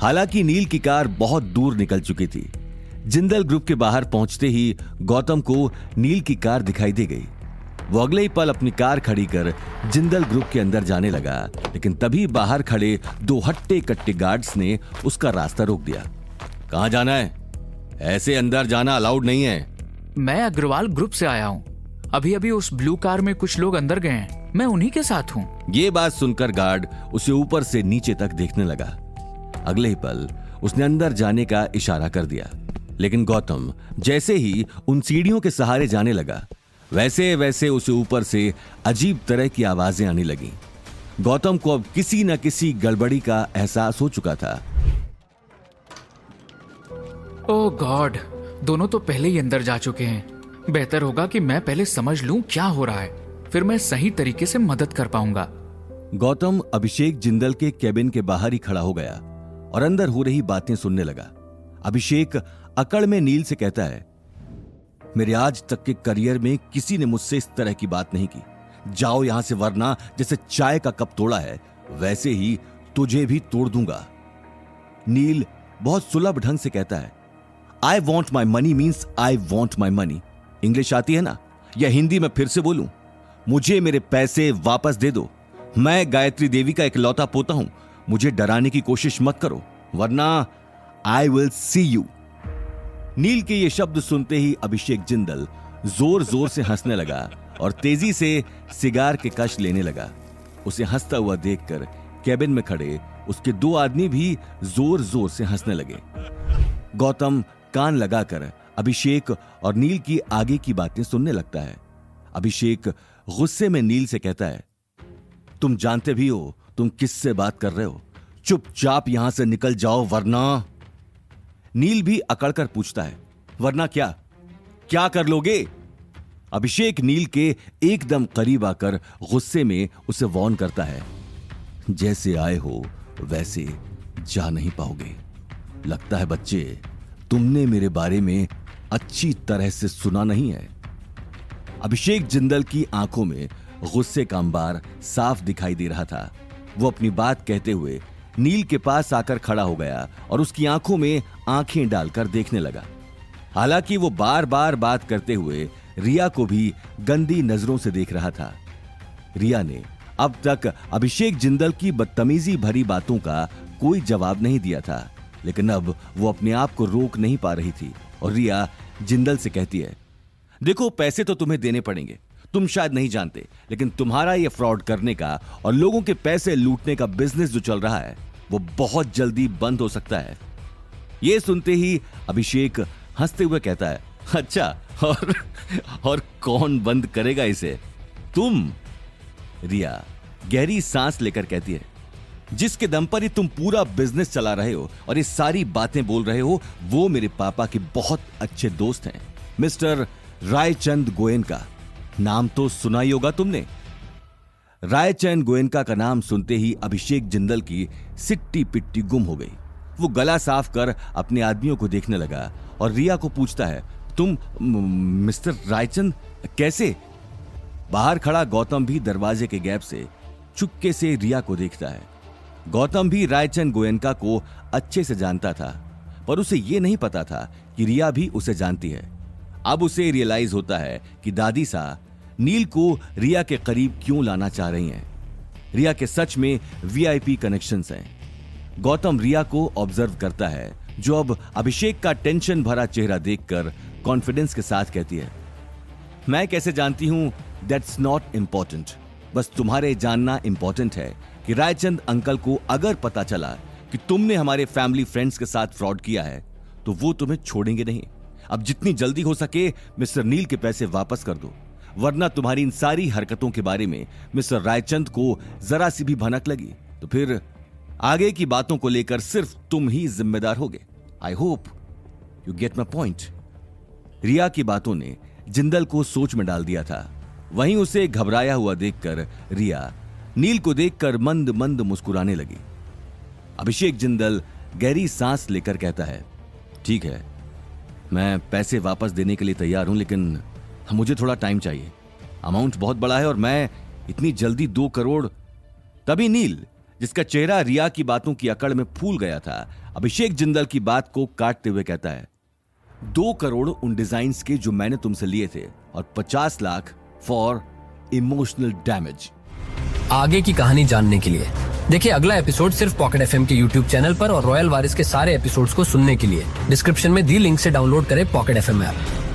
हालांकि नील की कार बहुत दूर निकल चुकी थी। जिंदल ग्रुप के बाहर पहुंचते ही गौतम को नील की कार दिखाई दे गई। वो अगले ही पल अपनी कार खड़ी कर जिंदल ग्रुप के अंदर जाने लगा, लेकिन तभी बाहर खड़े दो हट्टे कट्टे गार्ड्स ने उसका रास्ता रोक दिया। कहां जाना है? ऐसे अंदर जाना अलाउड नहीं है। मैं अग्रवाल ग्रुप से आया हूँ। अभी अभी उस ब्लू कार में कुछ लोग अंदर गए हैं, मैं उन्हीं के साथ हूँ। ये बात सुनकर गार्ड उसे ऊपर से नीचे तक देखने लगा। अगले ही पल उसने अंदर जाने का इशारा कर दिया, लेकिन गौतम जैसे ही उन सीढ़ियों के सहारे जाने लगा, वैसे वैसे उसे ऊपर से अजीब तरह की आवाजें आने लगी। गौतम को अब किसी न किसी गड़बड़ी का एहसास हो चुका था। ओह गॉड, दोनों तो पहले ही अंदर जा चुके हैं। बेहतर होगा कि मैं पहले समझ लूं क्या हो रहा है, फिर मैं सही तरीके से मदद कर पाऊंगा। गौतम अभिषेक जिंदल के केबिन के बाहर ही खड़ा हो गया और अंदर हो रही बातें सुनने लगा। अभिषेक अकड़ में नील से कहता है, मेरे आज तक के करियर में किसी ने मुझसे इस तरह की बात नहीं की। जाओ यहां से, वरना जैसे चाय का कप तोड़ा है वैसे ही तुझे भी तोड़ दूंगा। नील बहुत सुलभ ढंग से कहता है, I want my money means I want my money. English आती है ना, या हिंदी में फिर से बोलूं, मुझे मेरे पैसे वापस दे दो। मैं गायत्री देवी का इकलौता पोता हूं। मुझे डराने की कोशिश मत करो, वरना आई विल सी यू। नील के ये शब्द सुनते ही अभिषेक जिंदल जोर जोर से हंसने लगा और तेजी से सिगार के कश लेने लगा। उसे हंसता हुआ देखकर कैबिन में खड़े उसके दो आदमी भी जोर जोर से हंसने लगे। गौतम कान लगाकर अभिषेक और नील की आगे की बातें सुनने लगता है। अभिषेक गुस्से में नील से कहता है, तुम जानते भी हो तुम किससे बात कर रहे हो। चुपचाप यहां से निकल जाओ, वरना। नील भी अकड़कर पूछता है, वरना क्या? क्या कर लोगे? अभिषेक नील के एकदम करीब आकर गुस्से में उसे वार्न करता है, जैसे आए हो वैसे जा नहीं पाओगे। लगता है बच्चे, तुमने मेरे बारे में अच्छी तरह से सुना नहीं है। अभिषेक जिंदल की आंखों में गुस्से का अंबार साफ दिखाई दे रहा था। वो अपनी बात कहते हुए नील के पास आकर खड़ा हो गया और उसकी आंखों में आंखें डालकर देखने लगा। हालांकि वो बार बार बात करते हुए रिया को भी गंदी नजरों से देख रहा था। रिया ने अब तक अभिषेक जिंदल की बदतमीजी भरी बातों का कोई जवाब नहीं दिया था, लेकिन अब वो अपने आप को रोक नहीं पा रही थी और रिया जिंदल से कहती है, देखो पैसे तो तुम्हें देने पड़ेंगे। तुम शायद नहीं जानते, लेकिन तुम्हारा ये फ्रॉड करने का और लोगों के पैसे लूटने का बिजनेस जो चल रहा है वो बहुत जल्दी बंद हो सकता है। ये सुनते ही अभिषेक हंसते हुए कहता है, अच्छा, और कौन बंद करेगा इसे? तुम। रिया गहरी सांस लेकर कहती है, जिसके दम पर ही तुम पूरा बिजनेस चला रहे हो और ये सारी बातें बोल रहे हो, वो मेरे पापा के बहुत अच्छे दोस्त हैं, मिस्टर रायचंद गोयनका। नाम तो सुना ही होगा तुमने। रायचंद गोयनका का नाम सुनते ही अभिषेक जिंदल की सिट्टी पिट्टी गुम हो गई। वो गला साफ कर अपने आदमियों को देखने लगा और रिया को पूछता है, तुम मिस्टर रायचंद कैसे? बाहर खड़ा गौतम भी दरवाजे के गैप से चुपके से रिया को देखता है। गौतम भी रायचंद गोयनका को अच्छे से जानता था, पर उसे यह नहीं पता था कि रिया भी उसे जानती है। अब उसे रियलाइज होता है कि दादी सा नील को रिया के करीब क्यों लाना चाह रही हैं। रिया के सच में वीआईपी कनेक्शंस हैं। गौतम रिया को ऑब्जर्व करता है, जो अब अभिषेक का टेंशन भरा चेहरा देखकर कॉन्फिडेंस के साथ कहती है, मैं कैसे जानती हूं, दैट्स नॉट इंपॉर्टेंट। बस तुम्हारे जानना इंपॉर्टेंट है कि रायचंद अंकल को अगर पता चला कि तुमने हमारे फैमिली फ्रेंड्स के साथ फ्रॉड किया है तो वो तुम्हें छोड़ेंगे नहीं। अब जितनी जल्दी हो सके मिस्टर नील के पैसे वापस कर दो, वरना तुम्हारी इन सारी हरकतों के बारे में मिस्टर रायचंद को जरा सी भी भनक लगी तो फिर आगे की बातों को लेकर सिर्फ तुम ही जिम्मेदार होगे। I hope you get my point. Riya की बातों ने जिंदल को सोच में डाल दिया था। वहीं उसे घबराया हुआ देखकर रिया नील को देखकर मंद मंद मुस्कुराने लगी। अभिषेक जिंदल गहरी सांस लेकर कहता है, ठीक है, मैं पैसे वापस देने के लिए तैयार हूं, लेकिन मुझे थोड़ा टाइम चाहिए। अमाउंट बहुत बड़ा है और मैं इतनी जल्दी 2 करोड़। तभी नील जिसका चेहरा रिया की बातों की अकड़ में फूल गया था, अभिषेक जिंदल की बात को काटते हुए कहता है, 2 करोड़ उन डिजाइन्स के जो मैंने तुमसे लिए थे और 50 लाख फॉर इमोशनल डैमेज। आगे की कहानी जानने के लिए देखिए अगला एपिसोड सिर्फ पॉकेट एफएम के यूट्यूब चैनल पर और रॉयल वारिस के सारे एपिसोड्स को सुनने के लिए डिस्क्रिप्शन में दी लिंक से डाउनलोड करें पॉकेट एफएम ऐप।